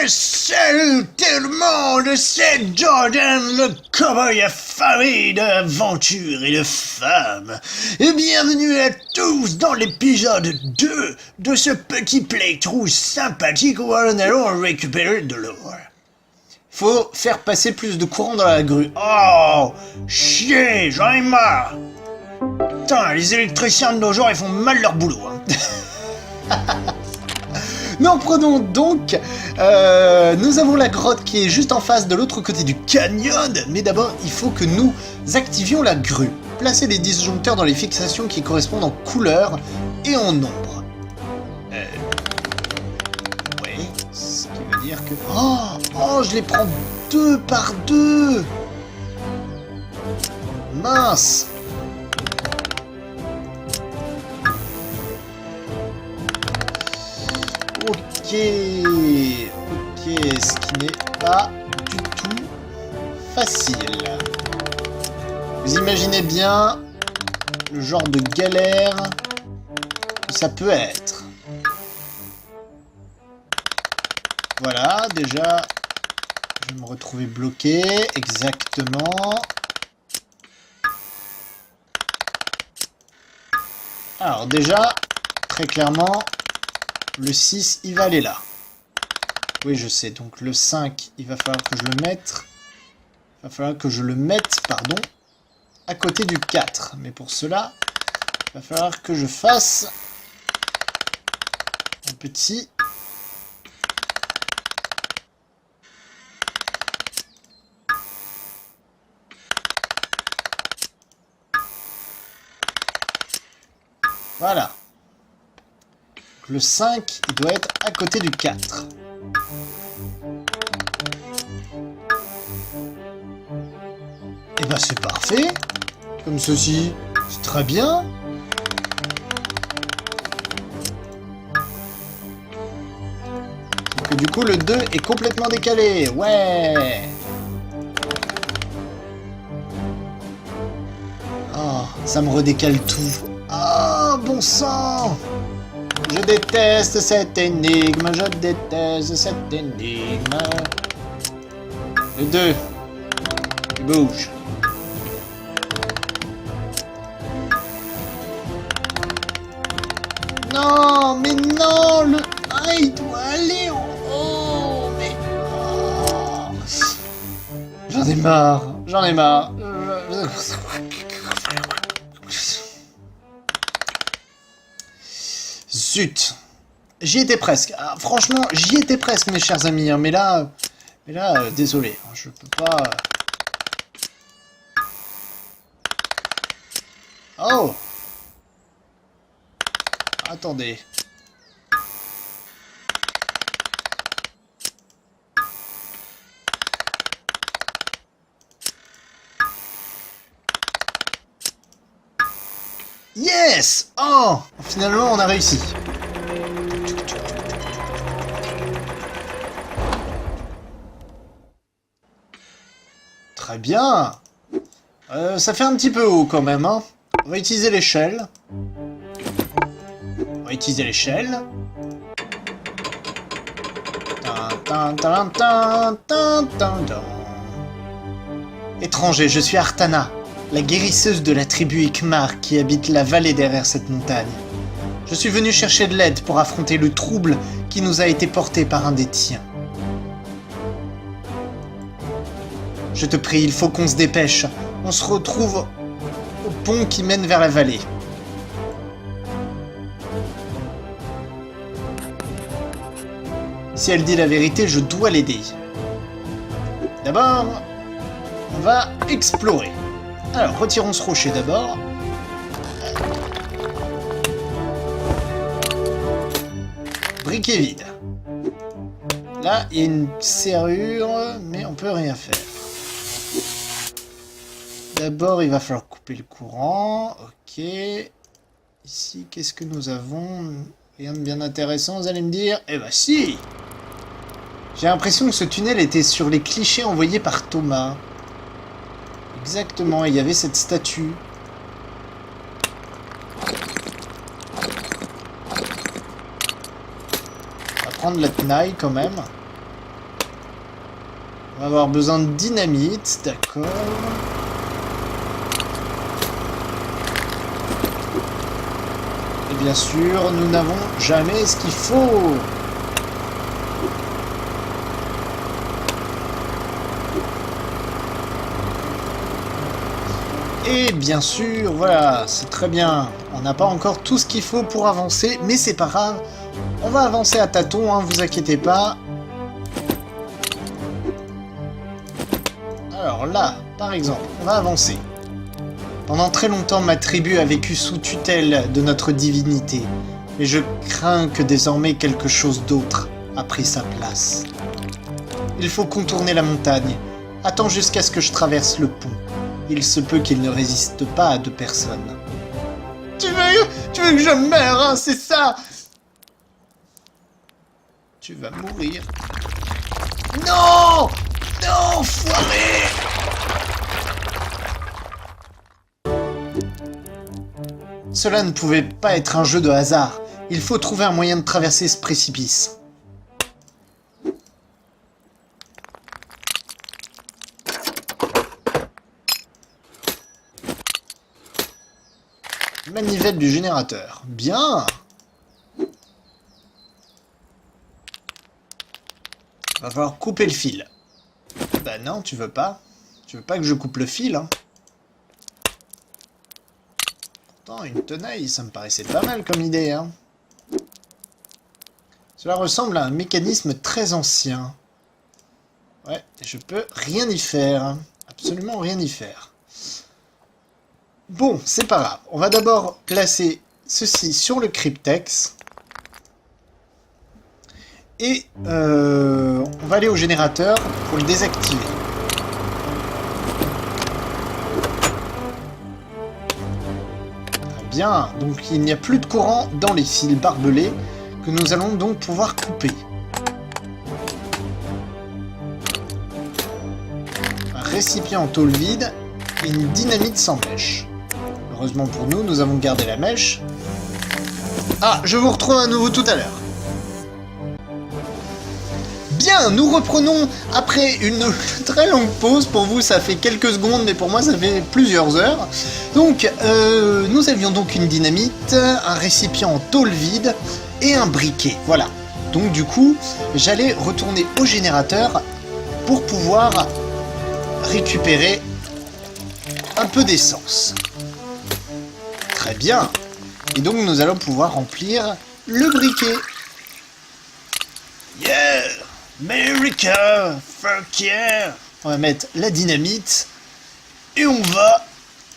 Salut tout le monde, c'est Jordan, le cowboy affamé d'aventure et de femmes. Et bienvenue à tous dans l'épisode 2 de ce petit playthrough sympathique où nous allons récupérer de l'or. Faut faire passer plus de courant dans la grue. Oh, chier, j'en ai marre. Putain, les électriciens de nos jours, ils font mal leur boulot. Hein. Nous prenons donc, nous avons la grotte qui est juste en face de l'autre côté du canyon, mais d'abord il faut que nous activions la grue. Placez les disjoncteurs dans les fixations qui correspondent en couleur et en nombre. Oui, ce qui veut dire que... Oh, je les prends 2 par 2. Mince. Ok, ce qui n'est pas du tout facile. Vous imaginez bien le genre de galère que ça peut être. Voilà, déjà, je vais me retrouver bloqué, exactement. Alors déjà, très clairement... Le 6, il va aller là. Oui, je sais. Donc le 5, il va falloir que je le mette... Il va falloir que je le mette, pardon, à côté du 4. Mais pour cela, il va falloir que je fasse un petit... Voilà. Le 5, il doit être à côté du 4. Et ben c'est parfait. Comme ceci, c'est très bien. Donc, du coup, le 2 est complètement décalé. Ouais. Oh, ça me redécale tout. Oh, bon sang. Je déteste cette énigme, je déteste cette énigme. Le 2. Il bouge. Non, mais non, le 1, il doit aller en haut, mais... Oh. J'en ai marre, j'en ai marre. Zut. J'y étais presque. Ah, franchement, j'y étais presque, mes chers amis. Hein, mais là, désolé. Hein, je peux pas... Oh. Attendez. Yes! Oh! Finalement, on a réussi. Très bien. Ça fait un petit peu haut quand même, hein. On va utiliser l'échelle. Étranger, je suis Artana, la guérisseuse de la tribu Ikmar qui habite la vallée derrière cette montagne. Je suis venu chercher de l'aide pour affronter le trouble qui nous a été porté par un des tiens. Je te prie, il faut qu'on se dépêche. On se retrouve au pont qui mène vers la vallée. Si elle dit la vérité, je dois l'aider. D'abord, on va explorer. Alors, retirons ce rocher d'abord. Briquet vide. Là, il y a une serrure, mais on peut rien faire. D'abord, il va falloir couper le courant. Ok. Ici, qu'est-ce que nous avons? Rien de bien intéressant, vous allez me dire? Eh ben si! J'ai l'impression que ce tunnel était sur les clichés envoyés par Thomas. Exactement, il y avait cette statue. On va prendre la tenaille quand même. va avoir besoin de dynamite, d'accord. Et bien sûr, nous n'avons jamais ce qu'il faut. Et bien sûr, voilà, c'est très bien. On n'a pas encore tout ce qu'il faut pour avancer, mais c'est pas grave. On va avancer à tâtons, hein, vous inquiétez pas. Alors là, par exemple, on va avancer. Pendant très longtemps, ma tribu a vécu sous tutelle de notre divinité. Mais je crains que désormais quelque chose d'autre a pris sa place. Il faut contourner la montagne. Attends jusqu'à ce que je traverse le pont. Il se peut qu'il ne résiste pas à 2 personnes. Tu veux que je meure, hein, c'est ça? Tu vas mourir. Non! Non, foiré! Cela ne pouvait pas être un jeu de hasard. Il faut trouver un moyen de traverser ce précipice. Manivelle du générateur. Bien! Va falloir couper le fil. Bah non, tu veux pas. Tu veux pas que je coupe le fil, hein. Pourtant, une tenaille, ça me paraissait pas mal comme idée, hein. Cela ressemble à un mécanisme très ancien. Ouais, je peux rien y faire. Absolument rien y faire. Bon, c'est pas grave. On va d'abord placer ceci sur le cryptex. Et on va aller au générateur pour le désactiver. Très bien. Donc il n'y a plus de courant dans les fils barbelés que nous allons donc pouvoir couper. Un récipient en tôle vide et une dynamite sans mèche. Heureusement pour nous, nous avons gardé la mèche. Ah, je vous retrouve à nouveau tout à l'heure. Bien, nous reprenons après une très longue pause. Pour vous, ça fait quelques secondes, mais pour moi, ça fait plusieurs heures. Donc, nous avions donc une dynamite, un récipient en tôle vide et un briquet. Voilà. Donc, du coup, j'allais retourner au générateur pour pouvoir récupérer un peu d'essence. Très bien. Et donc, nous allons pouvoir remplir le briquet. Yeah! America! Fuck yeah! On va mettre la dynamite. Et on va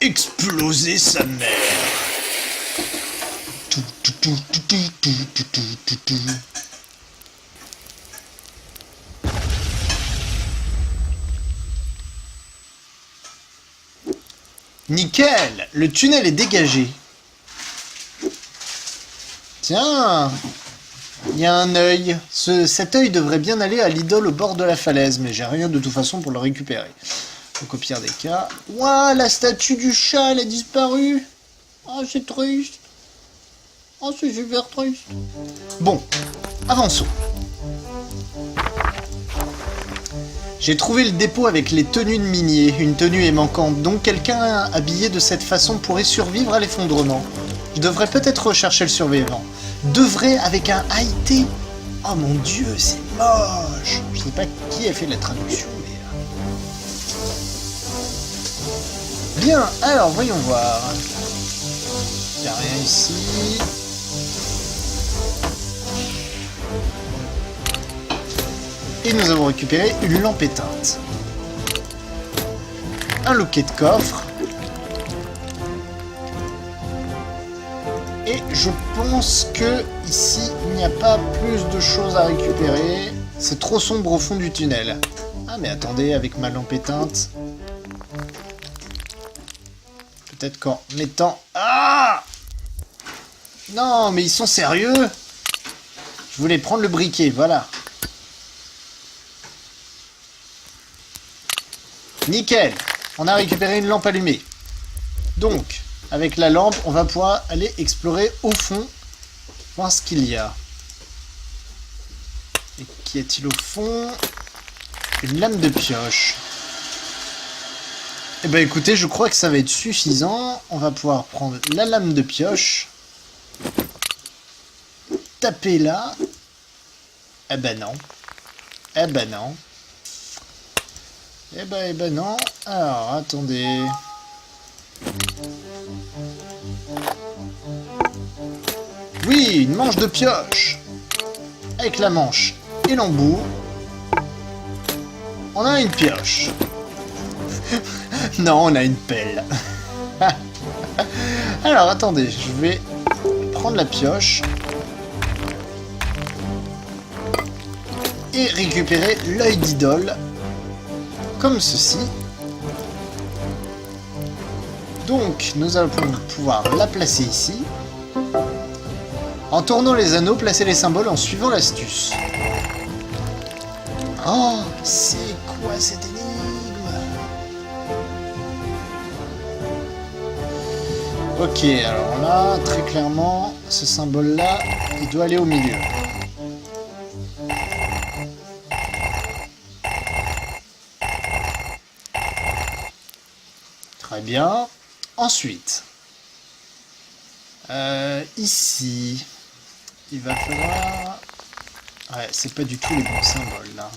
exploser sa mère. Nickel! Le tunnel est dégagé. Tiens! Il y a un œil. Cet œil devrait bien aller à l'idole au bord de la falaise, mais j'ai rien de toute façon pour le récupérer. Donc au pire des cas... Ouah, la statue du chat, elle a disparu. Oh, c'est triste. Oh, c'est super triste. Bon, avançons. J'ai trouvé le dépôt avec les tenues de minier. Une tenue est manquante, donc quelqu'un habillé de cette façon pourrait survivre à l'effondrement. Je devrais peut-être rechercher le survivant. Devrait avec un IT. Oh mon dieu, c'est moche. Je sais pas qui a fait la traduction, mais... Bien, alors voyons voir. Il n'y a rien ici. Et nous avons récupéré une lampe éteinte. Un loquet de coffre. Et je pense que ici, il n'y a pas plus de choses à récupérer. C'est trop sombre au fond du tunnel. Ah mais attendez, avec ma lampe éteinte... Peut-être qu'en mettant... Ah! Non, mais ils sont sérieux? Je voulais prendre le briquet, voilà. Nickel! On a récupéré une lampe allumée. Donc... Avec la lampe, on va pouvoir aller explorer au fond, voir ce qu'il y a. Et qu'y a-t-il au fond? Une lame de pioche. Eh ben écoutez, je crois que ça va être suffisant. On va pouvoir prendre la lame de pioche. Taper là. Eh ben non. Eh ben non. Eh ben non. Alors, attendez. Oui, une manche de pioche. Avec la manche et l'embout, on a une pioche. Non, on a une pelle. Alors, attendez, je vais prendre la pioche et récupérer l'œil d'idole, comme ceci. Donc, nous allons pouvoir la placer ici. En tournant les anneaux, placez les symboles en suivant l'astuce. Oh, c'est quoi cette énigme? Ok, alors là, très clairement, ce symbole-là, il doit aller au milieu. Très bien. Ensuite, ici, il va falloir... Ouais, c'est pas du tout les bons symboles, là.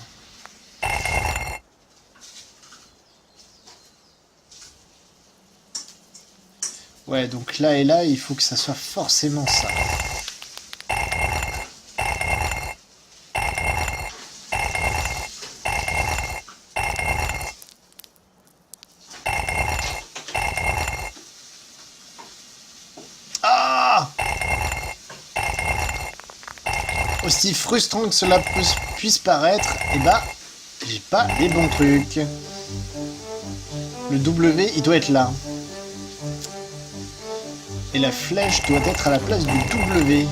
Ouais, donc là et là, il faut que ça soit forcément ça. Ah! Aussi frustrant que cela puisse paraître, eh ben, j'ai pas les bons trucs. Le W, il doit être là. Et la flèche doit être à la place du W.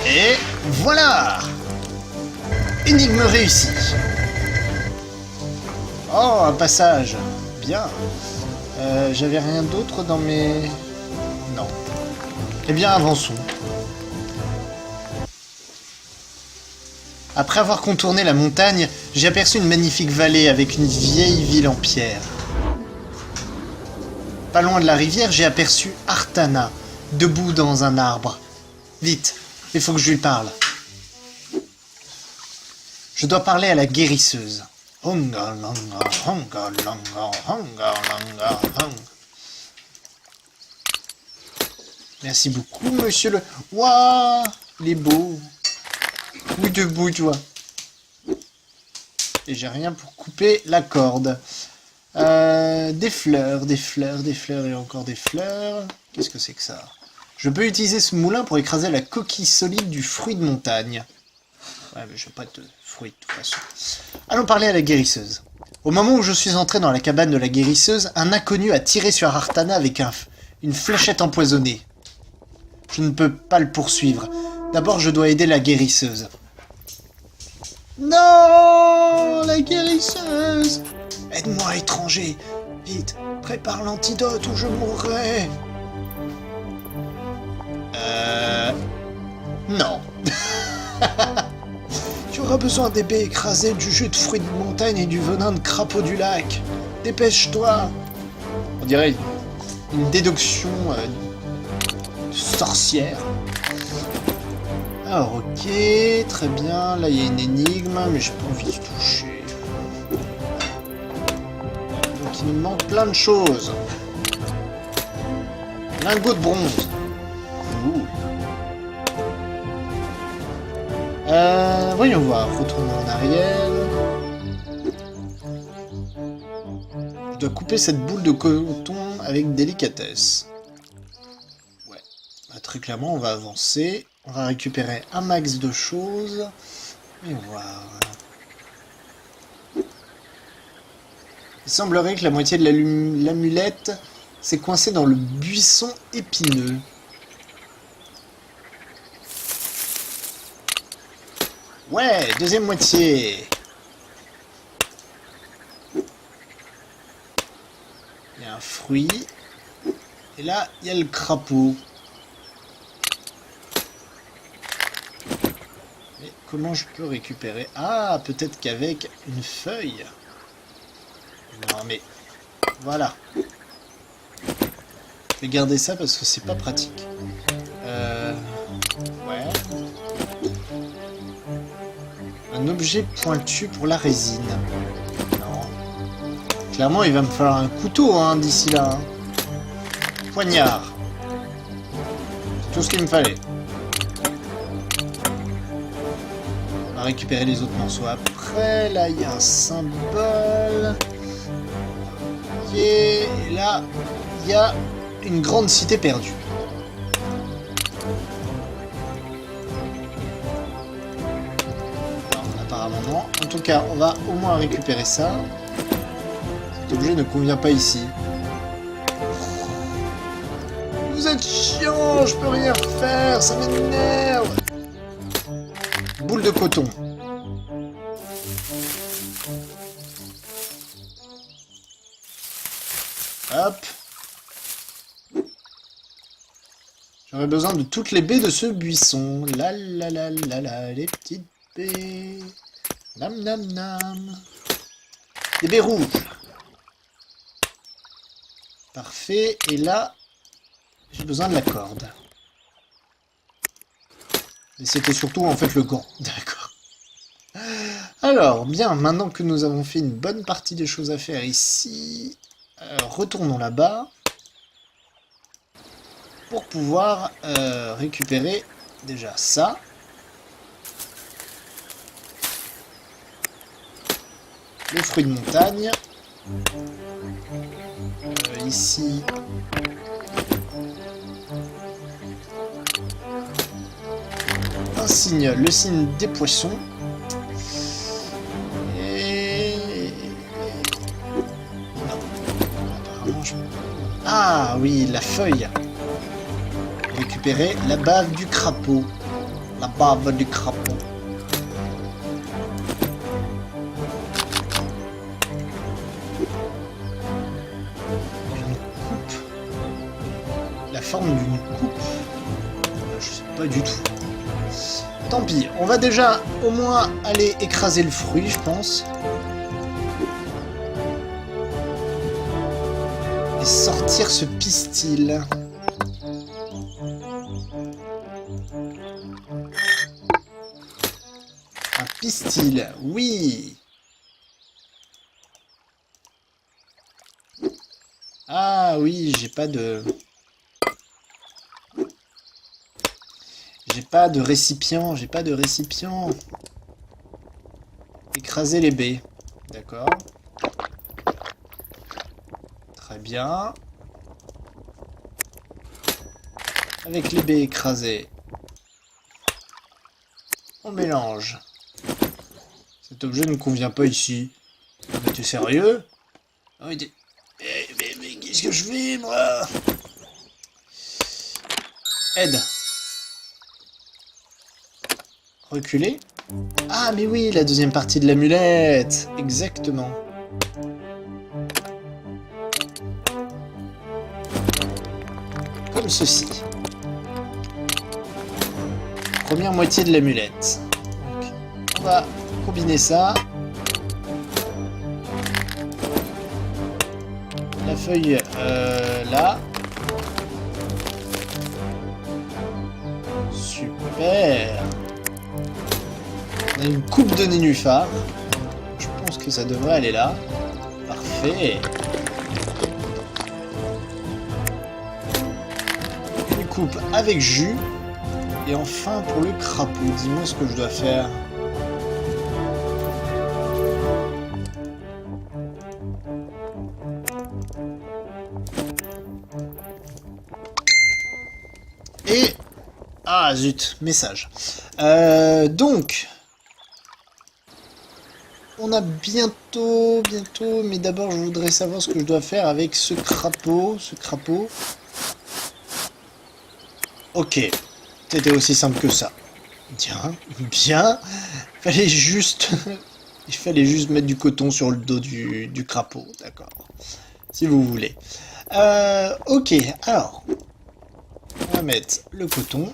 Et voilà! Énigme réussie. Oh, un passage. Bien. J'avais rien d'autre dans mes... Non. Eh bien, avançons. Après avoir contourné la montagne, j'ai aperçu une magnifique vallée avec une vieille ville en pierre. Pas loin de la rivière, j'ai aperçu Artana, debout dans un arbre. Vite, il faut que je lui parle. Je dois parler à la guérisseuse. Merci beaucoup, monsieur le... Waouh, il est beau. Oui, debout, tu vois. Et j'ai rien pour couper la corde. Des fleurs et encore des fleurs. Qu'est-ce que c'est que ça? Je peux utiliser ce moulin pour écraser la coquille solide du fruit de montagne. Ouais, mais je n'ai pas de fruit de toute façon. Allons parler à la guérisseuse. Au moment où je suis entré dans la cabane de la guérisseuse, un inconnu a tiré sur Artana avec une fléchette empoisonnée. Je ne peux pas le poursuivre. D'abord, je dois aider la guérisseuse. Non, la guérisseuse! Aide-moi, étranger. Vite, prépare l'antidote ou je mourrai. Non. Tu auras besoin des baies écrasées, du jus de fruits de montagne et du venin de crapaud du lac. Dépêche-toi. On dirait une déduction sorcière. Alors, ok, très bien. Là, il y a une énigme, mais j'ai pas envie de toucher. Donc, il nous manque plein de choses. Lingot de bronze. Ouh. Voyons voir. Retournons en arrière. Je dois couper cette boule de coton avec délicatesse. Ouais. Bah, très clairement, on va avancer. On va récupérer un max de choses. Et voir. Il semblerait que la moitié de l'amulette s'est coincée dans le buisson épineux. Ouais, deuxième moitié. un fruit. Et là, il y a le crapaud. Mais comment je peux récupérer? Ah, peut-être qu'avec une feuille. Non, mais voilà. Je vais garder ça parce que c'est pas pratique. Ouais. Un objet pointu pour la résine. Non. Clairement, il va me falloir un couteau hein, d'ici là. Hein. Poignard. C'est tout ce qu'il me fallait. On va récupérer les autres morceaux après. Là, il y a un symbole. Et là, il y a une grande cité perdue. Non, apparemment non. En tout cas, on va au moins récupérer ça. Cet objet ne convient pas ici. Vous êtes chiant, je peux rien faire, ça m'énerve. Boule de coton. Hop. J'aurais besoin de toutes les baies de ce buisson. La la la la la, les petites baies. Nam nam nam. Des baies rouges. Parfait. Et là, j'ai besoin de la corde. Et c'était surtout en fait le gant. D'accord. Alors, bien, maintenant que nous avons fait une bonne partie des choses à faire ici, retournons là-bas. Pour pouvoir récupérer déjà ça. Le fruit de montagne. Ici. Un signe, le signe des poissons. Et... non. Apparemment, ah oui, la feuille. Récupérer la bave du crapaud. La bave du crapaud. Une coupe. La forme d'une coupe. Je sais pas du tout. Tant pis, on va déjà au moins aller écraser le fruit, je pense. Et sortir ce pistil. Un pistil, oui. Ah oui, j'ai pas de récipient, Écraser les baies. D'accord. Très bien. Avec les baies écrasées, on mélange. Cet objet ne convient pas ici. Mais t'es sérieux? Mais qu'est-ce que je fais, moi? Aide. Reculer. Ah, mais oui, la deuxième partie de l'amulette. Exactement. Comme ceci. Première moitié de l'amulette. On va combiner ça. La feuille là. Super. On a une coupe de nénuphar. Je pense que ça devrait aller là. Parfait. Une coupe avec jus. Et enfin pour le crapaud, dis-moi ce que je dois faire. Et... ah zut, message. Donc... on a bientôt, mais d'abord je voudrais savoir ce que je dois faire avec ce crapaud. Ok, c'était aussi simple que ça. Bien. Il fallait juste mettre du coton sur le dos du crapaud, d'accord. si vous voulez. Ok, alors, on va mettre le coton,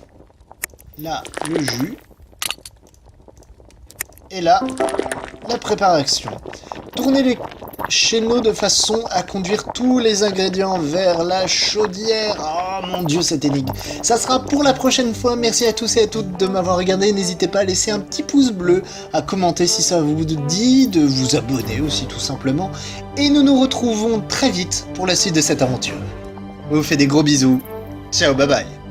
là, le jus, et là, la préparation. Tournez les chéneaux de façon à conduire tous les ingrédients vers la chaudière. Oh mon dieu, cette énigme. Ça sera pour la prochaine fois. Merci à tous et à toutes de m'avoir regardé. N'hésitez pas à laisser un petit pouce bleu, à commenter si ça vous dit, de vous abonner aussi tout simplement. Et nous nous retrouvons très vite pour la suite de cette aventure. Je vous fais des gros bisous. Ciao, bye bye.